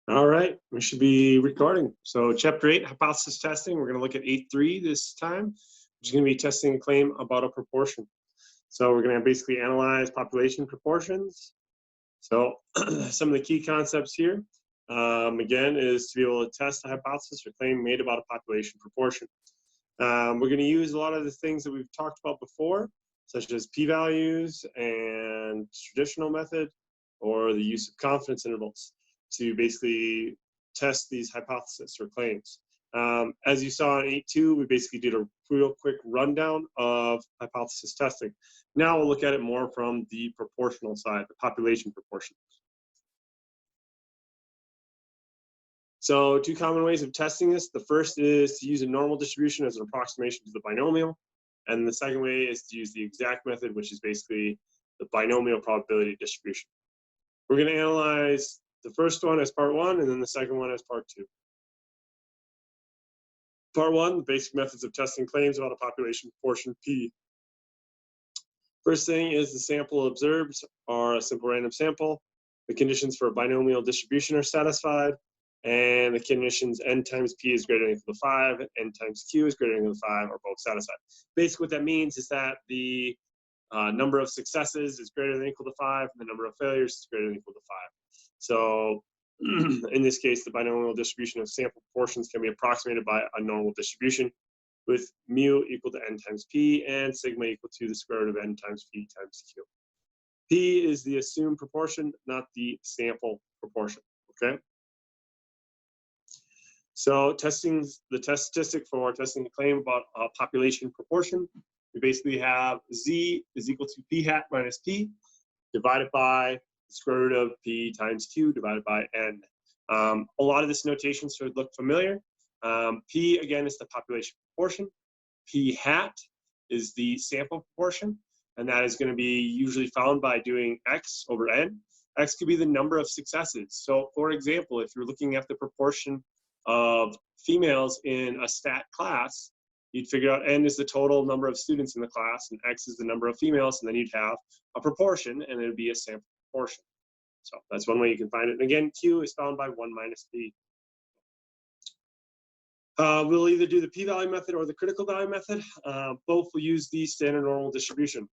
All right, we should be recording. So chapter 8, hypothesis testing. We're going to look at 8.3 this time, which is going to be testing a claim about a proportion. So we're going to basically analyze population proportions. So some of the key concepts here, again, is to be able to test a hypothesis or claim made about a population proportion. We're going to use a lot of the things that we've talked about before, such as p-values and traditional method, or the use of confidence intervals to basically test these hypotheses or claims. As you saw in 8.2, we basically did a real quick rundown of hypothesis testing. Now we'll look at it more from the proportional side, the population proportion. So two common ways of testing this. The first is to use a normal distribution as an approximation to the binomial. And the second way is to use the exact method, which is basically the binomial probability distribution. We're going to analyze the first one as part one, and then the second one as part two. Part one, the basic methods of testing claims about a population proportion P. First thing is the sample observed are a simple random sample. The conditions for a binomial distribution are satisfied, and the conditions n times p is greater than or equal to 5, n times q is greater than or equal to 5 are both satisfied. Basically what that means is that the number of successes is greater than or equal to 5, and the number of failures is greater than or equal to 5. So in this case, the binomial distribution of sample proportions can be approximated by a normal distribution with mu equal to n times p and sigma equal to the square root of n times p times q. P is the assumed proportion, not the sample proportion, okay? So testing the test statistic for testing a claim about a population proportion, we basically have z is equal to p hat minus p divided by the square root of p times q divided by n. A lot of this notation should look familiar. P, again, is the population proportion. P hat is the sample proportion, and that is going to be usually found by doing x over n. X could be the number of successes. So, for example, if you're looking at the proportion of females in a stat class, you'd figure out n is the total number of students in the class, and x is the number of females, and then you'd have a proportion, and it would be a sample proportion. So that's one way you can find it. And again, q is found by 1 minus p. We'll either do the p-value method or the critical value method. Both will use the standard normal distribution.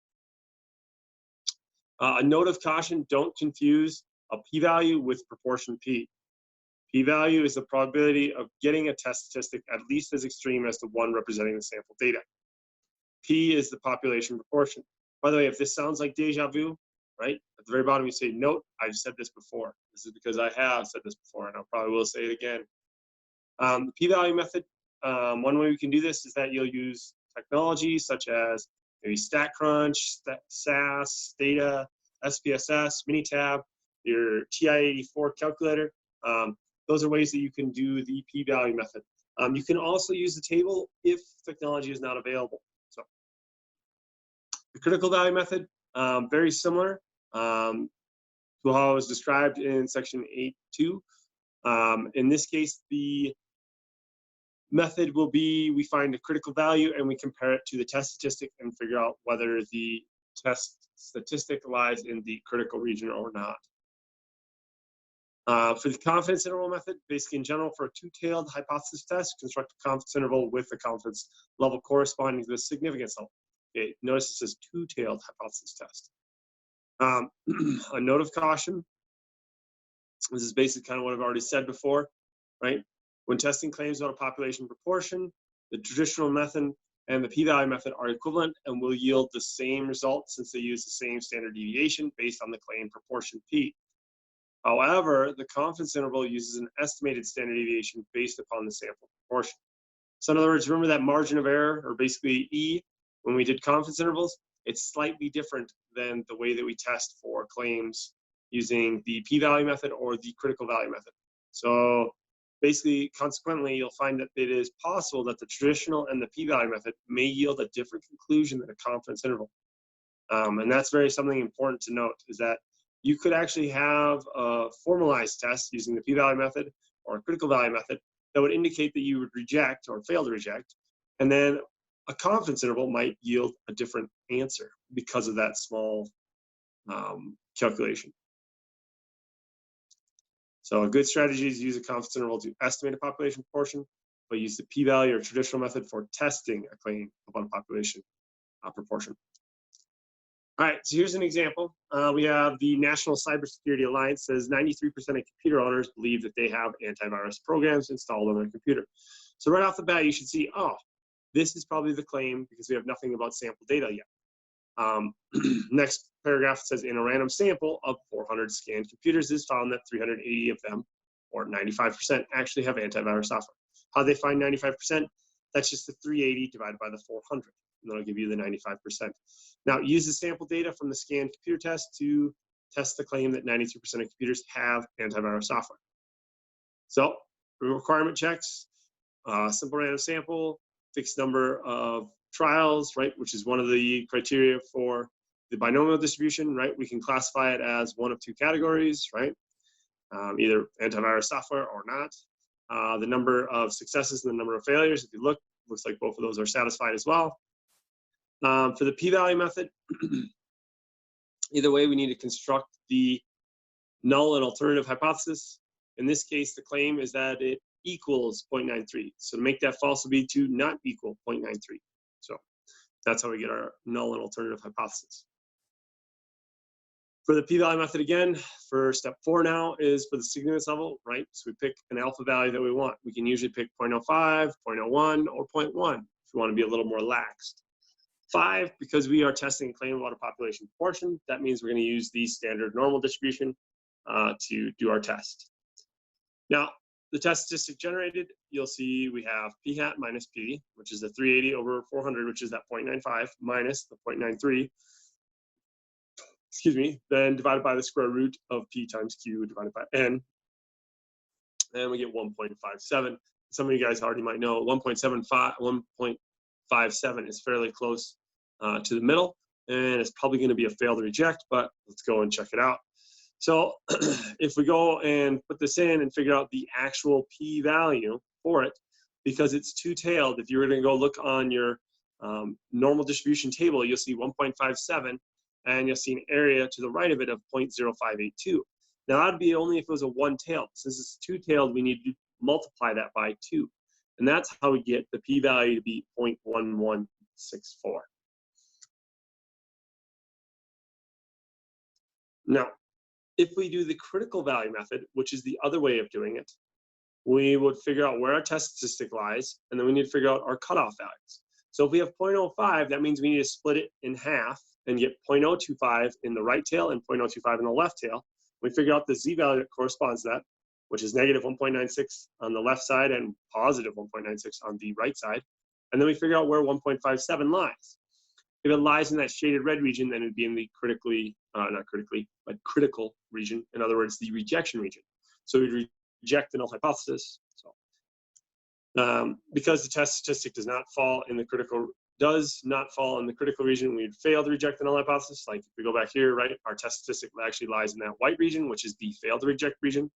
A note of caution, don't confuse a p-value with proportion p. P-value is the probability of getting a test statistic at least as extreme as the one representing the sample data. P is the population proportion. By the way, if this sounds like deja vu, right, at the very bottom you say, note, I've said this before. This is because I have said this before, and I probably will say it again. The p-value method, one way we can do this is that you'll use technology such as maybe StatCrunch, SAS, Stata, SPSS, Minitab, your TI-84 calculator. Those are ways that you can do the p-value method. You can also use the table if technology is not available. So the critical value method, very similar to how it was described in section 8.2. In this case, the method will be, we find a critical value and we compare it to the test statistic and figure out whether the test statistic lies in the critical region or not. For the confidence interval method, basically in general, for a two-tailed hypothesis test, construct a confidence interval with the confidence level corresponding to the significance level. Okay, notice it says two-tailed hypothesis test. A note of caution, this is basically kind of what I've already said before, right? When testing claims about a population proportion, the traditional method and the p-value method are equivalent and will yield the same result since they use the same standard deviation based on the claim proportion p. However, the confidence interval uses an estimated standard deviation based upon the sample proportion. So in other words, remember that margin of error, or basically E, when we did confidence intervals, it's slightly different than the way that we test for claims using the p-value method or the critical value method. So basically, consequently, you'll find that it is possible that the traditional and the p-value method may yield a different conclusion than a confidence interval. And that's something important to note, is that you could actually have a formalized test using the p-value method or a critical value method that would indicate that you would reject or fail to reject. And then a confidence interval might yield a different answer because of that small calculation. So a good strategy is to use a confidence interval to estimate a population proportion, but use the p-value or traditional method for testing a claim about a population proportion. All right, so here's an example. We have the National Cybersecurity Alliance says 93% of computer owners believe that they have antivirus programs installed on their computer. So right off the bat, you should see, oh, this is probably the claim because we have nothing about sample data yet. Next paragraph says, in a random sample of 400 scanned computers, it is found that 380 of them, or 95%, actually have antivirus software. How do they find 95%? That's just the 380 divided by the 400, and that'll give you the 95%. Now, use the sample data from the scanned computer test to test the claim that 93% of computers have antivirus software. So, requirement checks, simple random sample, fixed number of trials, right, which is one of the criteria for the binomial distribution, right? We can classify it as one of two categories, right? Either antivirus software or not. The number of successes and the number of failures, if you look, looks like both of those are satisfied as well. For the p-value method, either way, we need to construct the null and alternative hypothesis. In this case, the claim is that it equals 0.93. So to make that false would be to not equal 0.93. So that's how we get our null and alternative hypothesis. For the p-value method again, for step 4 now is for the significance level, right? So we pick an alpha value that we want. We can usually pick 0.05, 0.01, or 0.1 if we want to be a little more laxed. 5, because we are testing a claim about a population proportion, that means we're going to use the standard normal distribution to do our test. Now, the test statistic generated, you'll see we have p hat minus p, which is the 380 over 400, which is that 0.95, minus the 0.93, excuse me, then divided by the square root of p times q divided by n, and we get 1.57. Some of you guys already might know 1.57 is fairly close to the middle, and it's probably going to be a fail to reject, but let's go and check it out. So if we go and put this in and figure out the actual p-value for it, because it's two-tailed, if you were going to go look on your normal distribution table, you'll see 1.57, and you'll see an area to the right of it of 0.0582. Now that'd be only if it was a one-tailed. Since it's two-tailed, we need to multiply that by 2. And that's how we get the p-value to be 0.1164. Now, if we do the critical value method, which is the other way of doing it, we would figure out where our test statistic lies, and then we need to figure out our cutoff values. So if we have 0.05, that means we need to split it in half and get 0.025 in the right tail and 0.025 in the left tail. We figure out the z-value that corresponds to that, which is negative 1.96 on the left side and positive 1.96 on the right side. And then we figure out where 1.57 lies. If it lies in that shaded red region, then it'd be in the critical region. In other words, the rejection region. So we reject the null hypothesis. So because the test statistic does not fall in the critical region, we'd fail to reject the null hypothesis. Like if we go back here, right, our test statistic actually lies in that white region, which is the fail to reject region.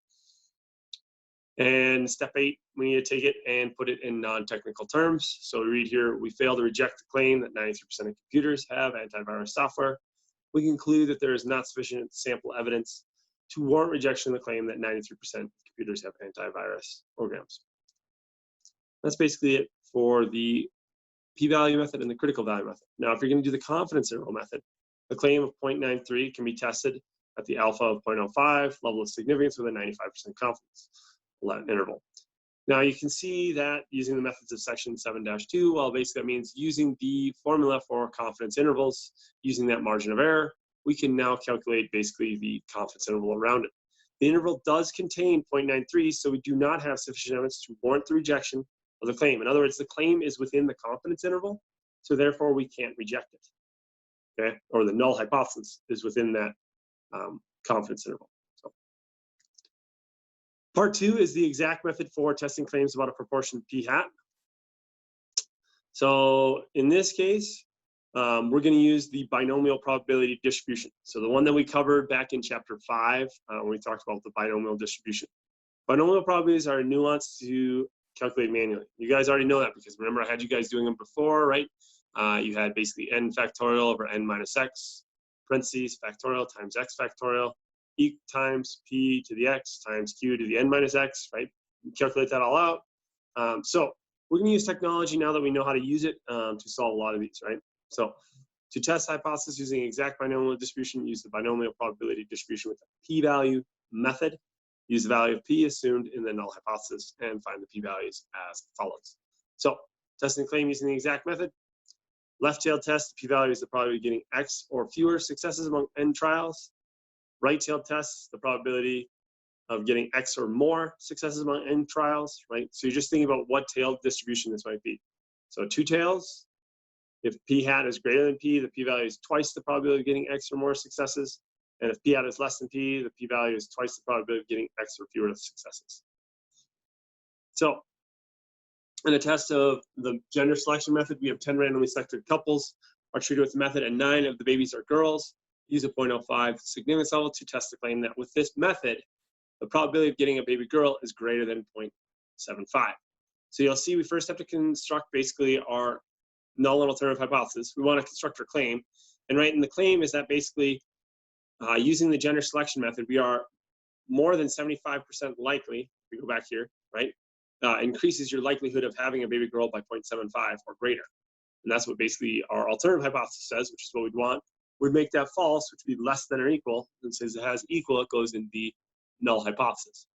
And step 8, we need to take it and put it in non-technical terms. So we read here, we fail to reject the claim that 93% of computers have antivirus software. We conclude that there is not sufficient sample evidence to warrant rejection of the claim that 93% of computers have antivirus programs. That's basically it for the p-value method and the critical value method. Now, if you're going to do the confidence interval method, the claim of 0.93 can be tested at the alpha of 0.05, level of significance with a 95% confidence interval. Now you can see that using the methods of section 7-2, well, basically that means using the formula for confidence intervals, using that margin of error, we can now calculate basically the confidence interval around it. The interval does contain 0.93, so we do not have sufficient evidence to warrant the rejection of the claim. In other words, the claim is within the confidence interval, so therefore we can't reject it, okay? Or the null hypothesis is within that confidence interval. Part 2 is the exact method for testing claims about a proportion p hat. So in this case, we're going to use the binomial probability distribution. So the one that we covered back in chapter 5 when we talked about the binomial distribution. Binomial probabilities are a nuance to calculate manually. You guys already know that because remember I had you guys doing them before, right? You had basically n factorial over n minus x, parentheses, factorial times x factorial, E times P to the X times Q to the N minus X, right? Calculate that all out. So we're going to use technology now that we know how to use it to solve a lot of these, right? So to test hypothesis using exact binomial distribution, use the binomial probability distribution with the p-value method. Use the value of p assumed in the null hypothesis and find the p-values as follows. So testing claim using the exact method. Left-tailed test, the p-value is the probability of getting X or fewer successes among n trials. Right-tailed test, the probability of getting X or more successes among n trials, right? So you're just thinking about what tailed distribution this might be. So two tails, if p hat is greater than p, the p-value is twice the probability of getting X or more successes. And if p hat is less than p, the p-value is twice the probability of getting X or fewer successes. So in a test of the gender selection method, we have 10 randomly selected couples are treated with the method, and 9 of the babies are girls. Use a 0.05 significance level to test the claim that with this method, the probability of getting a baby girl is greater than 0.75. So you'll see we first have to construct basically our null and alternative hypothesis. We want to construct our claim. And right in the claim is that basically using the gender selection method, we are more than 75% likely, if we go back here, right? Increases your likelihood of having a baby girl by 0.75 or greater. And that's what basically our alternative hypothesis says, which is what we'd want. We'd make that false, which would be less than or equal. And since it has equal, it goes in the null hypothesis.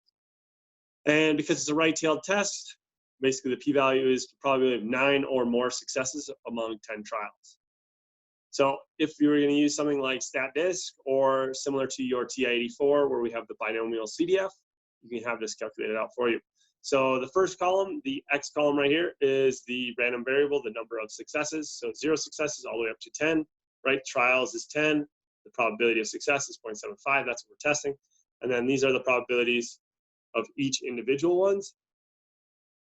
And because it's a right-tailed test, basically the p-value is the probability of 9 or more successes among 10 trials. So if you were going to use something like StatDisk or similar to your TI-84, where we have the binomial CDF, you can have this calculated out for you. So the first column, the X column right here, is the random variable, the number of successes. So 0 successes all the way up to 10, right? Trials is 10. The probability of success is 0.75. That's what we're testing. And then these are the probabilities of each individual ones.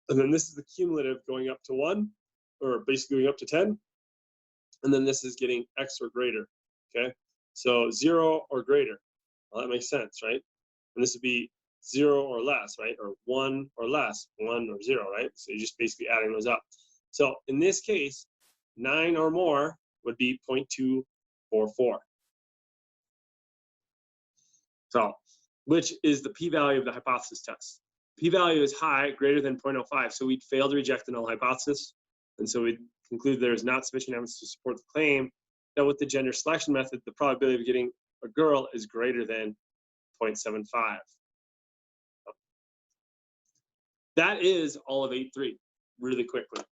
And then this is the cumulative going up to 1, or basically going up to 10. And then this is getting X or greater, okay? So 0 or greater. Well, that makes sense, right? And this would be 0 or less, right? Or 1 or less, 1 or 0, right? So you're just basically adding those up. So in this case, 9 or more would be 0.244. So, which is the p-value of the hypothesis test. P-value is high, greater than 0.05, so we'd fail to reject the null hypothesis. And so we'd conclude there is not sufficient evidence to support the claim that with the gender selection method, the probability of getting a girl is greater than 0.75. That is all of 8.3, really quickly.